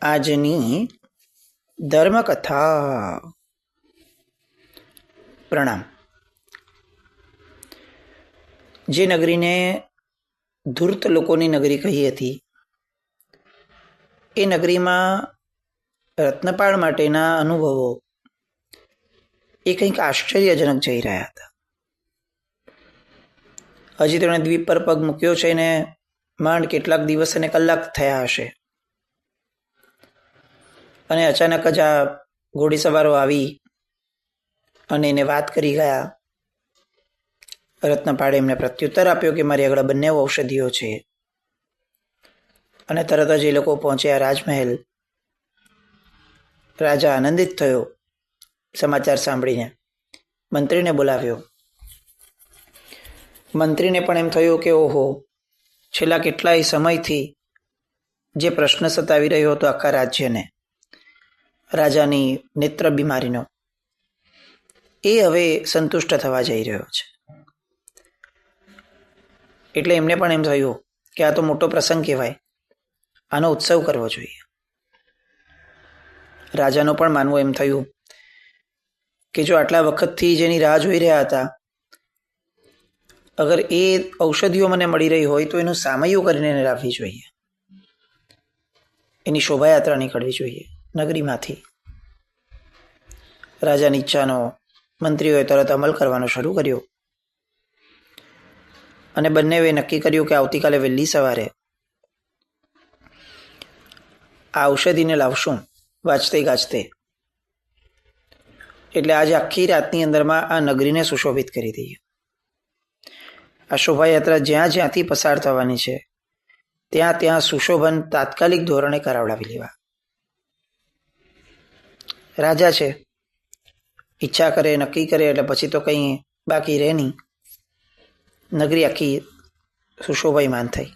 આજની ધર્મકથા. પ્રણામ. જે નગરીને ધૂર્ત લોકોની નગરી કહી હતી, એ નગરીમાં રત્નપાળ માટેના અનુભવો એ કંઈક આશ્ચર્યજનક જઈ રહ્યા હતા. હજી તેણે દ્વીપ પર પગ મૂક્યો છે ને માંડ કેટલાક દિવસ અને કલાક થયા હશે, અને અચાનક જ આ ઘોડીસવારો આવી અને એને વાત કરી ગયા. રત્નપાળે એમને પ્રત્યુત્તર આપ્યો કે મારી આગળ બંને ઔષધિઓ છે, અને તરત જ એ લોકો પહોંચ્યા રાજમહેલ. રાજા આનંદિત થયો સમાચાર સાંભળીને, મંત્રીને બોલાવ્યો. મંત્રીને પણ એમ થયું કે ઓહો, છેલ્લા કેટલાય સમયથી જે પ્રશ્ન સતાવી રહ્યો હતો આખા રાજ્યને, રાજાની નેત્ર બીમારીનો, એ હવે સંતુષ્ટ થવા જઈ રહ્યો છે. એટલે એમને પણ એમ થયું કે આ તો મોટો પ્રસંગ કહેવાય, આનો ઉત્સવ કરવો જોઈએ. રાજાનું પણ માનવું એમ થયું કે જો આટલા વખતથી જેની રાહ જોઈ રહ્યા હતા, અગર એ ઔષધિઓ મને મળી રહી હોય તો એનું સામયું કરીને એને રાખવી જોઈએ, એની શોભાયાત્રા નીકળવી જોઈએ નગરીમાંથી. રાજાની ઈચ્છાનો મંત્રીઓએ તરત અમલ કરવાનો શરૂ કર્યો, અને બંનેએ નક્કી કર્યું કે આવતીકાલે વહેલી સવારે આ ઔષધિને લાવશું વાંચતે ગાજતે. એટલે આજે આખી રાતની અંદરમાં આ નગરીને સુશોભિત કરી દઈએ. આ શોભાયાત્રા જ્યાં જ્યાંથી પસાર થવાની છે ત્યાં ત્યાં સુશોભન તાત્કાલિક ધોરણે કરાવડાવી લેવા. રાજા છે, ઈચ્છા કરે, નક્કી કરે એટલે પછી તો કંઈ બાકી રહે નહીં. નગરી આખી સુશોભાયમાન થઈ.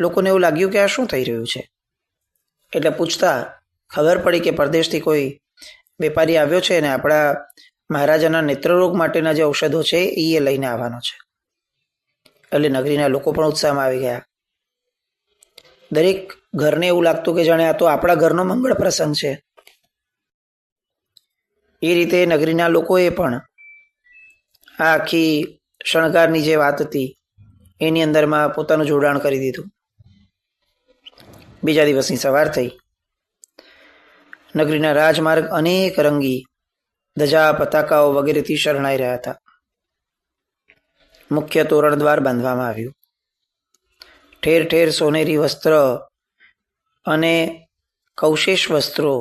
લોકોને એવું લાગ્યું કે આ શું થઈ રહ્યું છે, એટલે પૂછતા ખબર પડી કે પરદેશથી કોઈ વેપારી આવ્યો છે અને આપણા મહારાજાના નેત્રરોગ માટેના જે ઔષધો છે એ લઈને આવવાનો છે. એટલે નગરીના લોકો પણ ઉત્સાહમાં આવી ગયા. દરેક ઘરને એવું લાગતું કે જાણે આ તો આપણા ઘરનો મંગળ પ્રસંગ છે. એ રીતે નગરીના લોકોએ પણ આ આખી શણગારની જે વાત હતી એની અંદરમાં પોતાનું જોડાણ કરી દીધું. બીજા દિવસની સવાર થઈ. નગરીના રાજમાર્ગ અનેક રંગી ધજા પતાકાઓ વગેરેથી શરણાઈ રહ્યા હતા. મુખ્ય તોરણ દ્વાર બાંધવામાં આવ્યું. ઠેર ઠેર સોનેરી વસ્ત્ર અને કૌશેશ વસ્ત્રો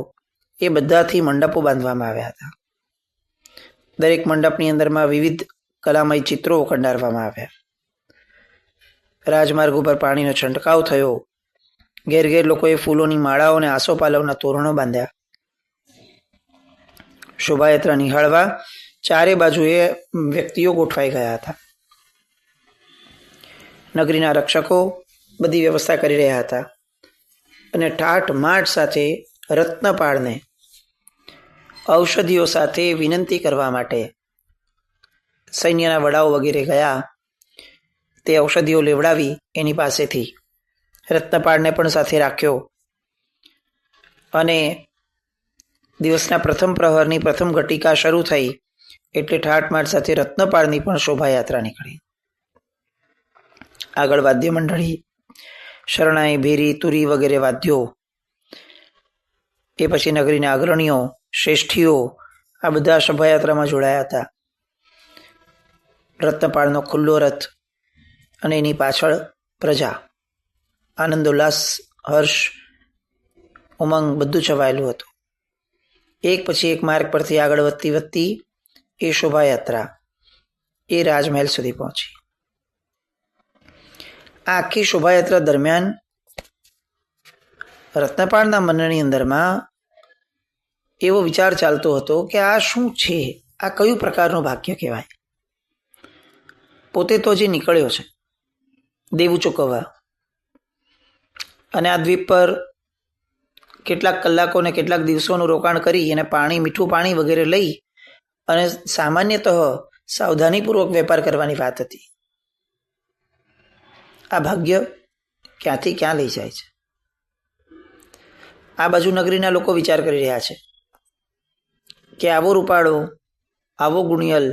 એ બધાથી મંડપો બાંધવામાં આવ્યા હતા. દરેક મંડપની અંદરમાં વિવિધ કલામય ચિત્રો કંડારવામાં આવ્યા. રાજમાર્ગ ઉપર પાણીનો છંટકાવ થયો. ઘેર ઘેર લોકોએ ફૂલોની માળાઓ અને આસોપાલવના તોરણો બાંધ્યા. શોભાયાત્રા નિહાળવા ચારે બાજુએ વ્યક્તિઓ ગોઠવાઈ ગયા હતા. નગરીના રક્ષકો બધી વ્યવસ્થા કરી રહ્યા હતા, અને ઠાઠ માઠ સાથે રત્નપાળને ઔષધિઓ સાથે વિનંતી કરવા માટે સૈન્યના વડાઓ વગેરે ગયા. તે ઔષધિઓ લેવડાવી એની પાસેથી રત્નપાળને પણ સાથે રાખ્યો, અને દિવસના પ્રથમ પ્રહરની પ્રથમ ઘટિકા શરૂ થઈ એટલે ઠાઠમાઠ સાથે રત્નપાળની પણ શોભાયાત્રા નીકળી. આગળ વાદ્ય મંડળી, શરણાઈ, ભેરી, તુરી વગેરે વાદ્યો, એ પછી નગરીના અગ્રણીઓ, શ્રેષ્ઠીઓ આ બધા શોભાયાત્રામાં જોડાયા હતા. રત્નપાળનો ખુલ્લો રથ અને એની પાછળ પ્રજા. આનંદ, ઉલ્લાસ, હર્ષ, ઉમંગ બધું છવાયેલું હતું. એક પછી એક માર્ગ પરથી આગળ વધતી વધતી એ શોભાયાત્રા એ રાજમહેલ સુધી પહોંચી. આ આખી શોભાયાત્રા દરમિયાન રત્નપાળના મનની અંદરમાં એવો વિચાર ચાલતો હતો કે આ શું છે, આ કયું પ્રકારનું ભાગ્ય કહેવાય. પોતે તો જે નીકળ્યો છે દેવું ચૂકવવા, અને આ દ્વીપ પર કેટલાક કલાકો ને કેટલાક દિવસોનું રોકાણ કરી અને પાણી, મીઠું પાણી વગેરે લઈ અને સામાન્યતઃ સાવધાનીપૂર્વક વેપાર કરવાની વાત હતી. આ ભાગ્ય ક્યાંથી ક્યાં લઈ જાય છે. આ બાજુ નગરીના લોકો વિચાર કરી રહ્યા છે કે આવો રૂપાળો, આવો ગુણિયલ,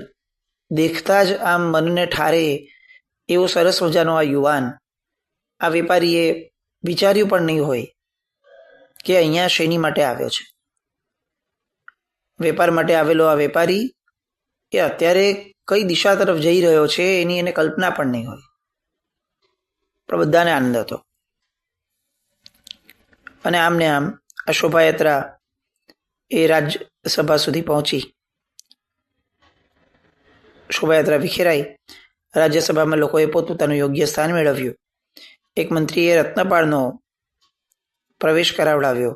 દેખતા જ આમ મનને ઠારે એવો સરસ મજાનો આ યુવાન, આ વેપારીએ વિચાર્યું પણ નહીં હોય કે અહીંયા શેની માટે આવ્યો છે. વેપાર માટે આવેલો આ વેપારી એ અત્યારે કઈ દિશા તરફ જઈ રહ્યો છે એની એને કલ્પના પણ નહીં હોય. પણ બધાને આનંદ હતો. અને આમને આમ આ શોભાયાત્રા એ રાજ્યસભા સુધી પહોંચી. શોભાયાત્રા વિખેરાઈ. રાજ્યસભામાં લોકોએ પોતપોતાનું યોગ્ય સ્થાન મેળવ્યું. એક મંત્રીએ રત્નપાળનો પ્રવેશ કરાવડાવ્યો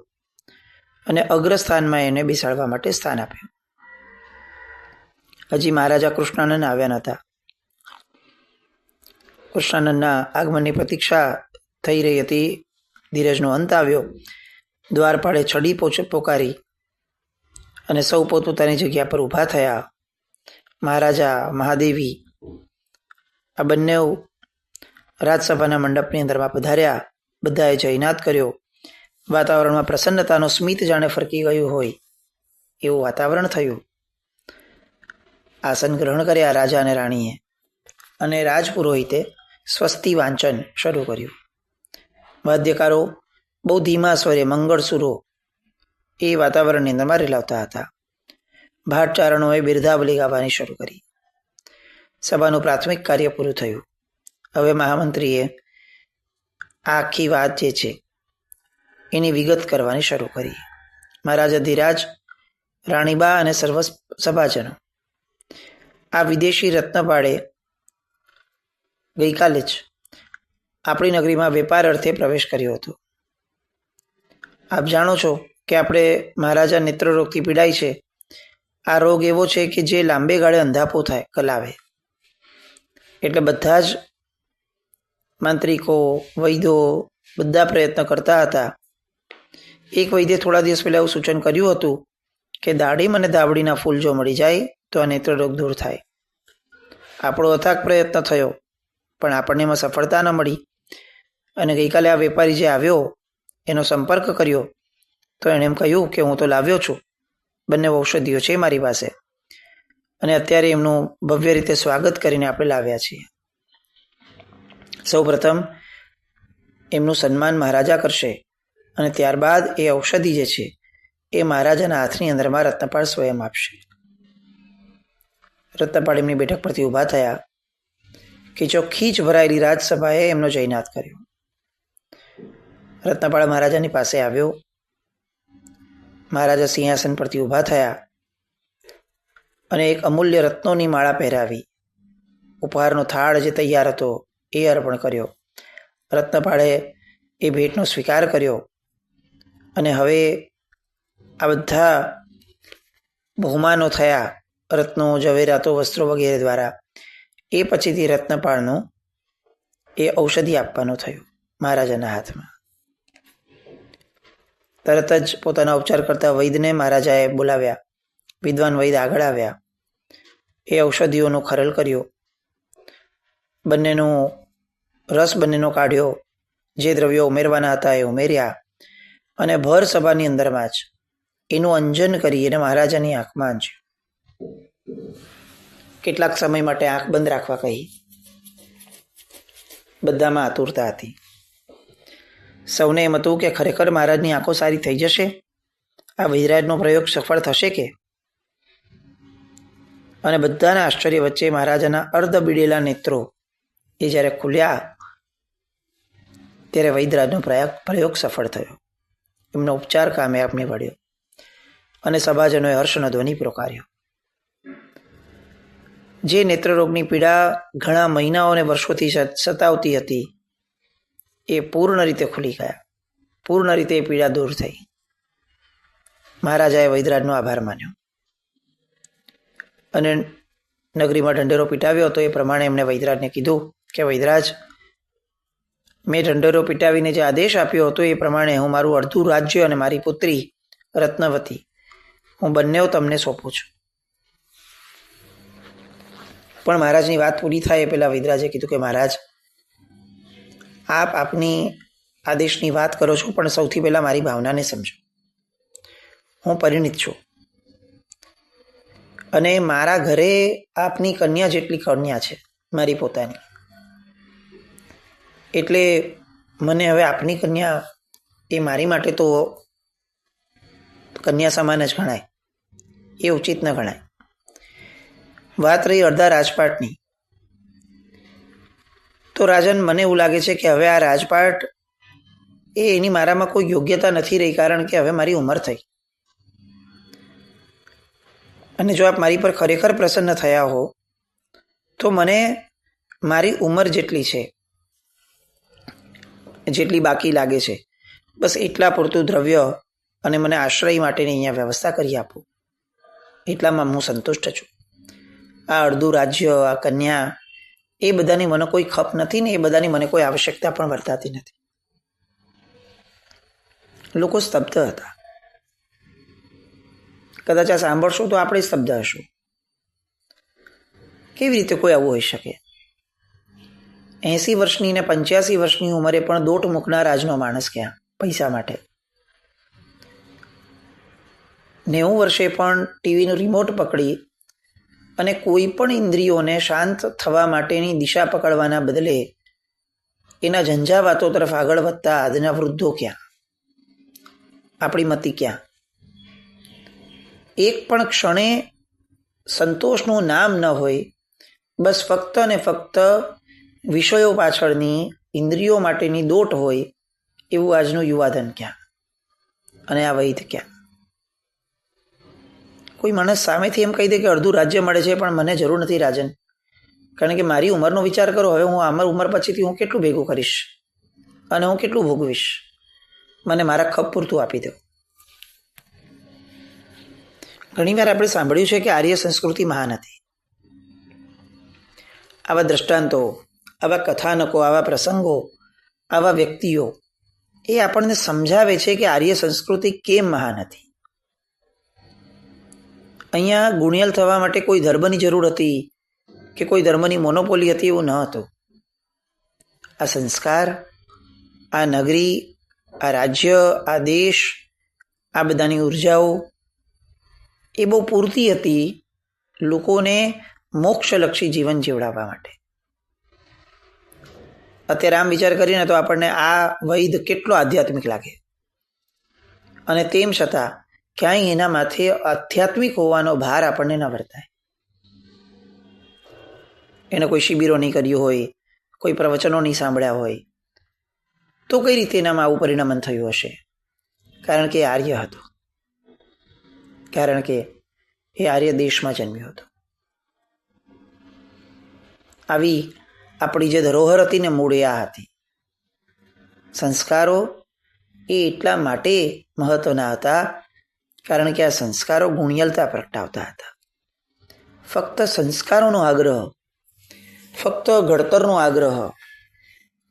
અને અગ્રસ્થાનમાં એને બેસાડવા માટે સ્થાન આપ્યું. હજી મહારાજા કૃષ્ણાનંદ આવ્યા નહોતા. કૃષ્ણાનંદના આગમનની પ્રતીક્ષા થઈ રહી હતી. ધીરજનો અંત આવ્યો. દ્વારપાળે છડી પોકારી અને સૌ પોતપોતાની જગ્યા પર ઊભા થયા. મહારાજા, મહાદેવી આ બંને રાજસભાના મંડપની અંદરમાં પધાર્યા. બધાએ જયનાદ કર્યો. વાતાવરણમાં પ્રસન્નતાનો સ્મિત જાણે ફરકી ગયું હોય એવું વાતાવરણ થયું. આસન ગ્રહણ કર્યા રાજા અને રાણીએ અને રાજપુરોહિતે સ્વસ્તિ વાંચન શરૂ કર્યું. વાદ્યકારો બહુ ધીમા સ્વરે મંગળસુરો એ વાતાવરણની અંદરમાં રેલાવતા હતા. ભાટચારણોએ બિરધાવલી ગાવાની શરૂ કરી. સભાનું પ્રાથમિક કાર્ય પૂરું થયું. હવે મહામંત્રીએ આ આખી વાત જે છે એની વિગત કરવાની શરૂ કરી. મહારાજા ધીરાજ, રાણીબા અને સર્વ સભાજનો, આ વિદેશી રત્નપાળે ગઈકાલે જ આપણી નગરીમાં વેપાર અર્થે પ્રવેશ કર્યો હતો. આપ જાણો છો કે આપણે મહારાજા નેત્રરોગથી પીડાય છે. આ રોગ એવો છે કે જે લાંબે ગાળે અંધાપો કલાવે. એટલે બધા જ માંત્રિકો, વૈદ્યો બધા પ્રયત્ન કરતા હતા. એક વૈદ્ય થોડા દિવસ પહેલા એવું સૂચન કર્યું હતું કે દાડીમ અને દાવડીના ફૂલ જો મળી જાય તો આ નેત્રરોગ દૂર થાય. આપણો અથાગ પ્રયત્ન થયો પણ આપણને એમાં સફળતા ન મળી. અને ગઈકાલે આ વેપારી જે આવ્યો એનો સંપર્ક કર્યો તો એણે એમ કહ્યું કે હું તો લાવ્યો છું, બંને ઔષધિઓ છે મારી પાસે અને અત્યારે એમનું ભવ્ય રીતે સ્વાગત કરીને આપણે લાવ્યા છીએ. સૌ પ્રથમ એમનું સન્માન મહારાજા કરશે અને ત્યારબાદ એ ઔષધિ જે છે એ મહારાજાના હાથની અંદરમાં રત્નપાળ સ્વયં આપશે. રત્નપાળ એમની બેઠક પરથી ઊભા થયા કે ચોખ્ખી જ ભરાયેલી રાજસભાએ એમનો જયનાદ કર્યો. રત્નપાળ મહારાજાની પાસે આવ્યો. મહારાજા સિંહાસન પરથી ઊભા થયા અને એક અમૂલ્ય રત્નોની માળા પહેરાવી. ઉપહારનો થાળ જે તૈયાર હતો એ અર્પણ કર્યો. રત્નપાળે એ ભેટનો સ્વીકાર કર્યો અને હવે આ બધા બહુમાનો થયા રત્નો, ઝવેરાતો, વસ્ત્રો વગેરે દ્વારા. એ પછીથી રત્નપાળનું એ ઔષધિ આપવાનું થયું મહારાજાના હાથમાં. તરત જ પોતાના ઉપચાર કરતા વૈદને મહારાજાએ બોલાવ્યા. વિદ્વાન વૈદ આગળ આવ્યા. એ ઔષધિઓનો ખરલ કર્યો. બંનેનો રસ બંનેનો કાઢ્યો. જે દ્રવ્યો ઉમેરવાના હતા એ ઉમેર્યા અને ભર સભાની અંદરમાં જ એનું અંજન કરી એને મહારાજાની આંખમાં અંજ્યું. કેટલાક સમય માટે આંખ બંધ રાખવા કહી. બધામાં આતુરતા હતી. સૌને એમ હતું કે ખરેખર મહારાજની આંખો સારી થઈ જશે, આ વૈદરાજનો પ્રયોગ સફળ થશે કે? અને બધાના આશ્ચર્ય વચ્ચે મહારાજાના અર્ધ બીડેલા નેત્રો એ જ્યારે ખુલ્યા ત્યારે વૈદરાજનો પ્રયોગ સફળ થયો. એમનો ઉપચાર કામયાબ નીવડ્યો અને સભાજનોએ હર્ષનો ધ્વનિ પોકાર્યો. જે નેત્રરોગની પીડા ઘણા મહિનાઓ અને વર્ષોથી સતાવતી હતી એ પૂર્ણ રીતે ખુલી ગયા. પૂર્ણ રીતે એ પીડા દૂર થઈ. મહારાજાએ વૈદરાજનો આભાર માન્યો અને નગરીમાં ઢંઢેરો પીટાવ્યો હતો. એ પ્રમાણે એમણે વૈદરાજને કીધું કે વૈદરાજ, મેં ઢંઢેરો પીટાવીને જે આદેશ આપ્યો હતો એ પ્રમાણે હું મારું અડધું રાજ્ય અને મારી પુત્રી રત્નવતી હું બંને તમને સોંપું છું. પણ મહારાજની વાત પૂરી થાય એ પહેલાં વૈદરાજે કીધું કે મહારાજ, આપની આદેશની વાત કરો છો, પણ સૌથી પહેલાં મારી ભાવનાને સમજો. હું પરિણીત છું અને મારા ઘરે આપની કન્યા જેટલી કન્યા છે, મારી પોતાની. એટલે મને હવે આપની કન્યા એ મારી માટે તો કન્યા સમાન જ ગણાય, એ ઉચિત ન ગણાય. વાત રહી અડધા રાજપાટની, તો રાજન મને એવું લાગે છે કે હવે આ રાજપાટ એની મારામાં કોઈ યોગ્યતા નથી રહી, કારણ કે હવે મારી ઉંમર થઈ. અને જો આપ મારી પર ખરેખર પ્રસન્ન થયા હો તો મને મારી ઉંમર જેટલી છે, જેટલી બાકી લાગે છે, બસ એટલા પૂરતું દ્રવ્ય અને મને આશ્રય માટેની અહીંયા વ્યવસ્થા કરી આપો, એટલામાં હું સંતુષ્ટ છું. આ અડધું રાજ્ય, આ કન્યા, એ બધાની મને કોઈ ખપ નથી ને એ બધાની મને કોઈ આવશ્યકતા પણ વર્તાતી નથી. લોકો સ્તબ્ધ હતા. કદાચ આ સાંભળશો તો આપણે સ્તબ્ધ હશું. કેવી રીતે કોઈ આવું હોઈ શકે? 80 વર્ષની ને 85 વર્ષની ઉંમરે પણ દોટ મૂકનાર રાજનો માણસ ક્યાં પૈસા માટે? 90 વર્ષે પણ ટીવીનું રિમોટ પકડી અને કોઈ પણ ઇન્દ્રિયોને શાંત થવા માટેની દિશા પકડવાના બદલે એના ઝંઝાવાતો તરફ આગળ વધતા આજના વૃદ્ધો ક્યાં? આપણી મતિ ક્યાં? એક પણ ક્ષણે સંતોષનું નામ ન હોય, બસ ફક્ત ને ફક્ત વિષયો પાછળની, ઇન્દ્રિયો માટેની દોટ હોય, એવું આજનું યુવાધન ક્યાં? અને આ વૈધ ક્યાં? કોઈ માણસ સામેથી એમ કહી દે કે અડધું રાજ્ય મળે છે, પણ મને જરૂર નથી રાજન, કારણ કે મારી ઉંમરનો વિચાર કરો. હવે હું અમારી ઉંમર પછીથી હું કેટલું ભેગું કરીશ અને હું કેટલું ભોગવીશ? મને મારા ખપ પૂરતું આપી દો. ઘણીવાર આપણે સાંભળ્યું છે કે આર્ય સંસ્કૃતિ મહાન હતી. આવા દ્રષ્ટાંતો, આવા કથાનકો, આવા પ્રસંગો, આવા વ્યક્તિઓ એ આપણને સમજાવે છે કે આર્ય સંસ્કૃતિ કેમ મહાન હતી. અહીંયા ગુણિયલ થવા માટે કોઈ ધર્મની જરૂર હતી કે કોઈ ધર્મની મોનોપોલી હતી, એવું ન હતું. આ સંસ્કાર, આ નગરી, આ રાજ્ય, આ દેશ, આ બધાની ઉર્જાઓ એ બહુ પૂરતી હતી લોકોને મોક્ષલક્ષી જીવન જીવડાવવા માટે. અત્યારે આમ વિચાર કરીને તો આપણને આ વૈદ કેટલો આધ્યાત્મિક લાગે, અને તેમ છતાં ક્યાંય એના માથે આધ્યાત્મિક હોવાનો ભાર આપણને ન વર્તાય. એને કોઈ શિબિરો નહીં કર્યું હોય, કોઈ પ્રવચનો નહીં સાંભળ્યા હોય, તો કઈ રીતે એનામાં આવું પરિણમન થયું હશે? કારણ કે આર્ય હતો, કારણ કે એ આર્ય દેશમાં જન્મ્યો હતો. આવી આપણી જે ધરોહર હતી ને મૂળ આ હતી. સંસ્કારો એ એટલા માટે મહત્વના હતા કારણ કે આ સંસ્કારો ગુણિયલતા પ્રગટાવતા હતા. ફક્ત સંસ્કારોનો આગ્રહ, ફક્ત ઘડતરનો આગ્રહ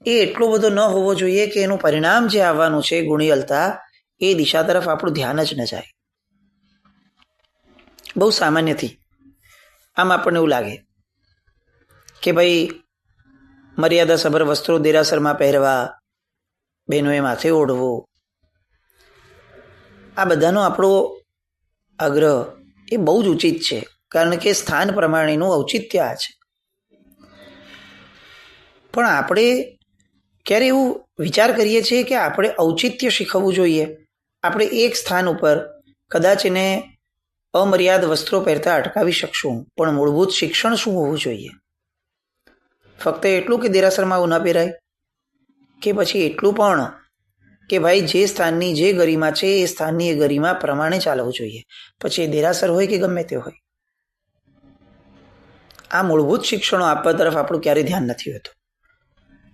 એ એટલો બધો ન હોવો જોઈએ કે એનું પરિણામ જે આવવાનું છે ગુણિયલતા, એ દિશા તરફ આપણું ધ્યાન જ ન જાય. બહુ સામાન્યથી આમ આપણને એવું લાગે કે ભાઈ મર્યાદાસભર વસ્ત્રો દેરાસરમાં પહેરવા, બહેનોએ માથે ઓઢવું, આ બધાનો આપણો આગ્રહ એ બહુ જ ઉચિત છે, કારણ કે સ્થાન પ્રમાણેનું ઔચિત્ય આ છે. પણ આપણે ક્યારે એવું વિચાર કરીએ છીએ કે આપણે ઔચિત્ય શીખવવું જોઈએ? આપણે એક સ્થાન ઉપર કદાચ એને અમર્યાદ વસ્ત્રો પહેરતા અટકાવી શકશું, પણ મૂળભૂત શિક્ષણ શું હોવું જોઈએ? ફક્ત એટલું કે દેરાસરમાં આવું ન પહેરાય, કે પછી એટલું પણ કે ભાઈ જે સ્થાનની જે ગરિમા છે એ સ્થાનની એ ગરિમા પ્રમાણે ચાલવું જોઈએ, પછી એ દેરાસર હોય કે ગમે તે હોય. આ મૂળભૂત શિક્ષણો આપવા તરફ આપણું ક્યારેય ધ્યાન નથી હોતું.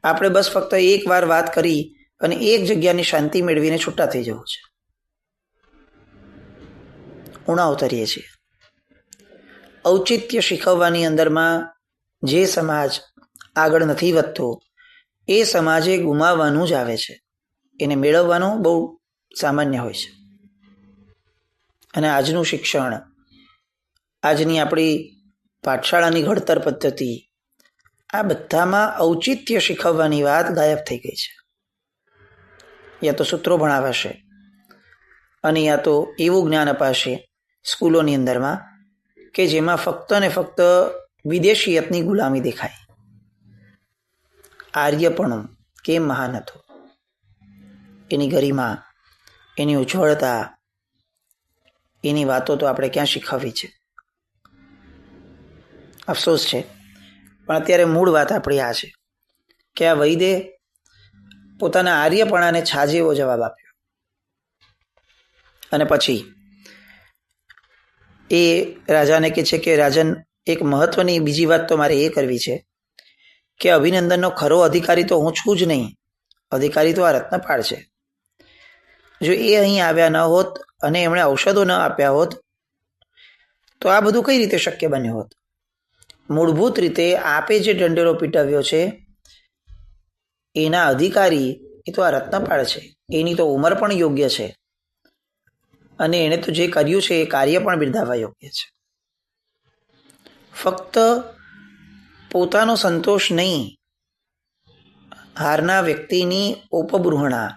આપણે બસ ફક્ત એક વાર વાત કરી અને એક જગ્યાની શાંતિ મેળવીને છૂટા થઈ જવું છે. ઉણા ઉતરીએ છીએ. ઔચિત્ય શીખવવાની અંદરમાં જે સમાજ આગળ નથી વધતો એ સમાજે ગુમાવવાનું જ આવે છે, એને મેળવવાનું બહુ સામાન્ય હોય છે. અને આજનું શિક્ષણ, આજની આપણી પાઠશાળાની ઘડતર પદ્ધતિ, આ બધામાં ઔચિત્ય શીખવવાની વાત ગાયબ થઈ ગઈ છે. યા તો સૂત્રો ભણાવાશે અને યા તો એવું જ્ઞાન અપાશે સ્કૂલોની અંદરમાં કે જેમાં ફક્ત ને ફક્ત વિદેશીયતની ગુલામી દેખાય. આર્યપણું કેમ મહાન હતું, એની ગરિમા, એની ઉજ્જવળતા, એની વાતો તો આપણે ક્યાં શીખવવી છે. અફસોસ છે, પણ અત્યારે મૂળ વાત આપણી આ છે કે આ વૈદે પોતાના આર્યપણાને છાજે એવો જવાબ આપ્યો અને પછી એ રાજાને કહે છે કે રાજન, એક મહત્વની બીજી વાત તો મારે એ કરવી છે કે અભિનંદનનો ખરો અધિકારી તો હું છું જ નહીં, અધિકારી તો આ રત્નપાળ છે. જો એ અહીં આવ્યા ન હોત અને એમણે ઔષધો ન આપ્યા હોત તો આ બધું કઈ રીતે શક્ય બન્યું હોત. મૂળભૂત રીતે આપે જે દંડેરો પીટાવ્યો છે એના અધિકારી એ તો આ રત્નપાળ છે. એની તો ઉંમર પણ યોગ્ય છે અને એણે તો જે કર્યું છે એ કાર્ય પણ બિરદાવવા યોગ્ય છે. ફક્ત પોતાનો સંતોષ નહીં, હારના વ્યક્તિની ઉપબૃહણા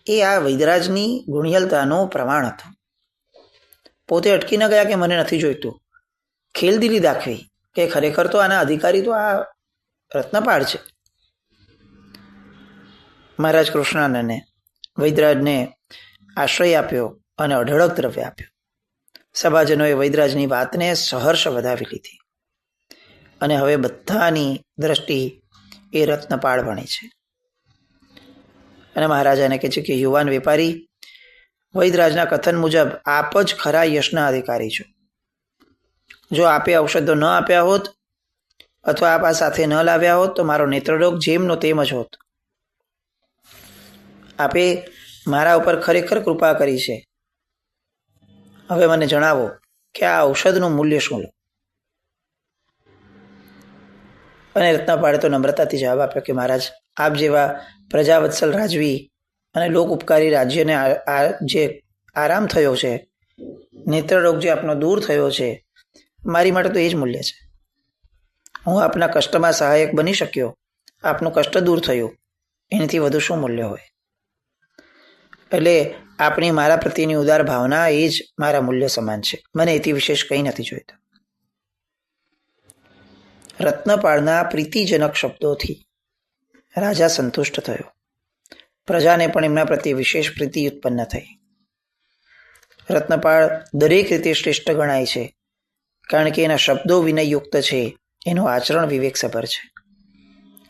એ આ વૈદરાજની ગુણિયલતાનું પ્રમાણ હતું. પોતે અટકી ન ગયા કે મને નથી જોઈતું, ખેલદિલી દાખવી કે ખરેખર તો આના અધિકારી તો આ રત્નપાળ છે. મહારાજ કૃષ્ણાનંદને વૈદરાજને આશ્રય આપ્યો અને અઢળક દ્રવ્ય આપ્યો. સભાજનોએ વૈદરાજની વાતને સહર્ષ વધાવી લીધી અને હવે બધાની દ્રષ્ટિ એ રત્નપાળ બની છે. અને મહારાજાને કહે છે કે યુવાન વેપારી, વૈદરાજના કથન મુજબ આપ જ ખરા યશના અધિકારી છો. જો આપે ઔષધો ન આપ્યા હોત અથવા આપ આ સાથે ન લાવ્યા હોત તો મારો નેત્રરોગ જેમનો તેમ જ હોત. આપે મારા ઉપર ખરેખર કૃપા કરી છે. હવે મને જણાવો કે આ ઔષધનું મૂલ્ય શું લો. અને રત્નપાળે તો નમ્રતાથી જવાબ આપ્યો કે મહારાજ, આપ જેવા પ્રજાવત્સલ રાજવી અને લોક ઉપકારી રાજ્યને જે આરામ થયો છે, નેત્રરોગ જે આપનો દૂર થયો છે, મારી માટે તો એ જ મૂલ્ય છે. હું આપના કષ્ટમાં સહાયક બની શક્યો, આપનું કષ્ટ દૂર થયું, એનાથી વધુ શું મૂલ્ય હોય. એટલે આપણી મારા પ્રત્યેની ઉદાર ભાવના એ જ મારા મૂલ્ય સમાન છે. મને એથી વિશેષ કંઈ નથી જોઈતું. રત્નપાળના પ્રીતિજનક શબ્દોથી રાજા સંતુષ્ટ થયો. પ્રજાને પણ એમના પ્રત્યે વિશેષ પ્રીતિ ઉત્પન્ન થઈ. રત્નપાળ દરેક રીતે શ્રેષ્ઠ ગણાય છે કારણ કે એના શબ્દો વિનયયુક્ત છે, એનું આચરણ વિવેકસભર છે.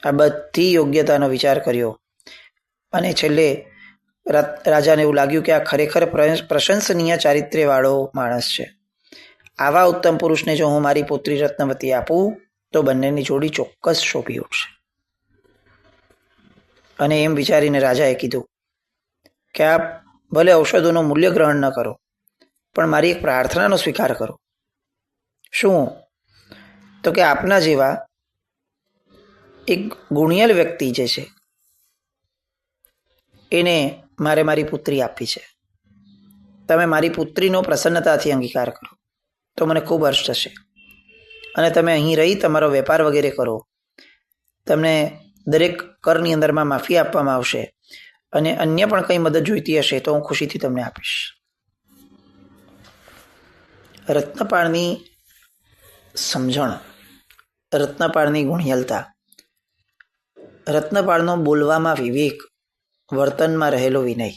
આ બધી યોગ્યતાનો વિચાર કર્યો અને છેલ્લે રાજાને એવું લાગ્યું કે આ ખરેખર પ્રશંસનીય ચારિત્ર્યવાળો માણસ છે. આવા ઉત્તમ પુરુષને જો હું મારી પુત્રી રત્નવતી આપું તો બંનેની જોડી ચોક્કસ શોભી ઉઠશે. અને એમ વિચારીને રાજાએ કીધું કે આપ ભલે ઔષધોનું મૂલ્ય ગ્રહણ ન કરો, પણ મારી એક પ્રાર્થનાનો સ્વીકાર કરો. શું? તો કે આપના જેવા એક ગુણિયલ વ્યક્તિ જે છે એને મારે મારી પુત્રી આપવી છે. તમે મારી પુત્રીનો પ્રસન્નતાથી અંગીકાર કરો તો મને ખૂબ હર્ષ થશે અને તમે અહીં રહી તમારો વેપાર વગેરે કરો. તમને દરેક કરની અંદરમાં માફી આપવામાં આવશે અને અન્ય પણ કંઈ મદદ જોઈતી હશે તો હું ખુશીથી તમને આપીશ. રત્નપાળની સમજણ, રત્નપાળની ગુણિયલતા, રત્નપાળનો બોલવામાં વિવેક, વર્તનમાં રહેલો વિનય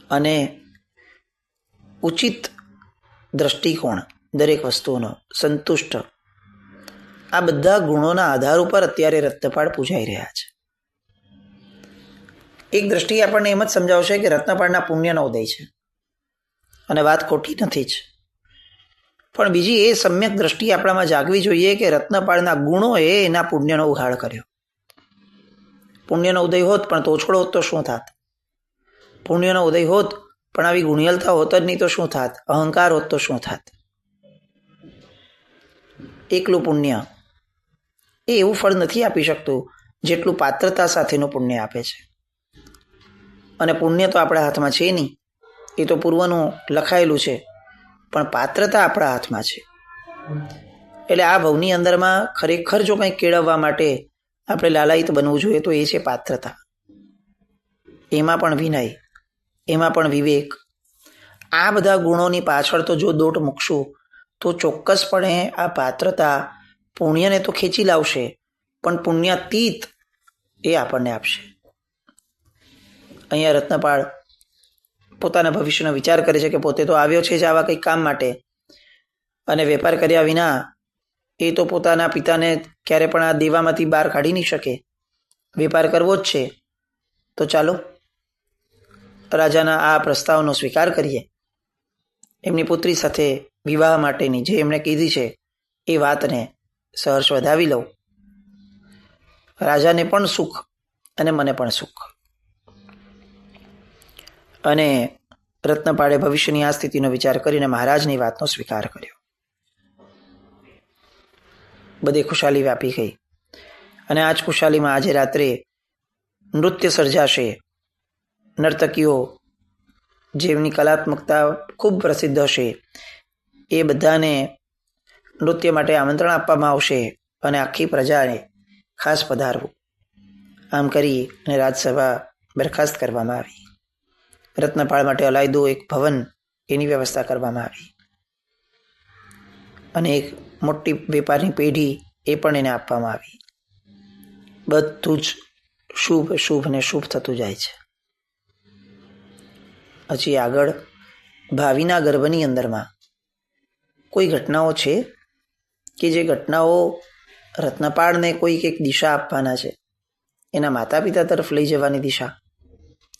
અને ઉચિત દ્રષ્ટિકોણ દરેક વસ્તુનો સંતુષ્ટ, આ બધા ગુણોના આધાર ઉપર અત્યારે રત્નપાળ પૂજાઈ રહ્યા છે. એક દ્રષ્ટિએ આપણને એમ જ સમજાવશે કે રત્નપાળના પુણ્યનો ઉદય છે અને વાત ખોટી નથી જ, પણ બીજી એ સમ્યક દ્રષ્ટિ આપણામાં જાગવી જોઈએ કે રત્નપાળના ગુણોએ એના પુણ્યનો ઉઘાડ કર્યો. પુણ્યનો ઉદય હોત પણ તોછડો હોત તો શું થાત? પુણ્યનો ઉદય હોત પણ આવી ગુણિયલતા હોત જ નહીં તો શું થાત? અહંકાર હોત તો શું થાત? એકલું પુણ્ય એ એવું ફળ નથી આપી શકતું જેટલું પાત્રતા સાથેનું પુણ્ય આપે છે. અને પુણ્ય તો આપણા હાથમાં છે નહીં, એ તો પૂર્વનું લખાયેલું છે, પણ પાત્રતા આપણા હાથમાં છે. એટલે આ ભવની અંદરમાં ખરેખર જો કંઈક કેળવવા માટે આપણે લાલાયિત બનવું જોઈએ તો એ છે પાત્રતા. એમાં પણ વિનય, એમાં પણ વિવેક, આ બધા ગુણોની પાછળ તો જો દોટ મૂકશું તો ચોક્કસપણે આ પાત્રતા પુણ્યને તો ખેંચી લાવશે, પણ પુણ્યાતીત એ આપણને આપશે. અહીંયા રત્નપાળ પોતાના ભવિષ્યનો વિચાર કરે છે કે પોતે તો આવ્યો છે જ આવા કંઈક કામ માટે, અને વેપાર કર્યા વિના એ તો પોતાના પિતાને ક્યારે પણ આ દેવામાંથી બહાર કાઢી નહીં શકે. વેપાર કરવો જ છે તો ચાલો રાજાના આ પ્રસ્તાવનો સ્વીકાર કરીએ. એમની પુત્રી સાથે વિવાહ માટેની જે એમણે કીધી છે એ વાતને સહર્ષ વધાવી લઉં. રાજાને પણ સુખ અને મને પણ સુખ. અને રત્નપાળે ભવિષ્યની આ સ્થિતિનો વિચાર કરીને મહારાજની વાતનો સ્વીકાર કર્યો. બધી ખુશાલી વ્યાપી ગઈ, અને આ જ ખુશાલીમાં આજે રાત્રે નૃત્ય સર્જાશે. નર્તકીઓ જેમની કલાત્મકતા ખૂબ પ્રસિદ્ધ હશે એ બધાને નૃત્ય માટે આમંત્રણ આપવામાં આવશે, અને આખી પ્રજાને ખાસ પધારવું. આમ કરી અને રાજસભા બરખાસ્ત કરવામાં આવી. રત્નપાળ માટે અલાયદું એક ભવન એની વ્યવસ્થા કરવામાં આવી, અને એક મોટી વેપારની પેઢી એ પણ એને આપવામાં આવી. બધું જ શુભ શુભ ને શુભ થતું જાય છે. હજી આગળ ભાવિના ગર્ભની અંદરમાં કોઈ ઘટનાઓ છે કે જે ઘટનાઓ રત્નપાળને કોઈક એક દિશા આપવાના છે, એના માતા પિતા તરફ લઈ જવાની દિશા,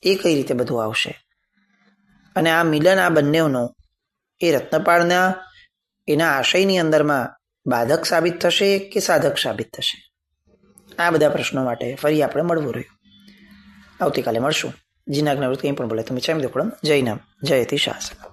એ કઈ રીતે બધું આવશે. અને આ મિલન આ બંનેનો એ રત્નપાળના એના આશયની અંદરમાં બાધક સાબિત થશે કે સાધક સાબિત થશે. આ બધા પ્રશ્નો માટે ફરી આપણે મળવું રહ્યું. આવતીકાલે મળશું. જીનાજ્ઞા કંઈ પણ બોલે તમે ચામ દેખોડમ. જય નામ જયતિ શાસન.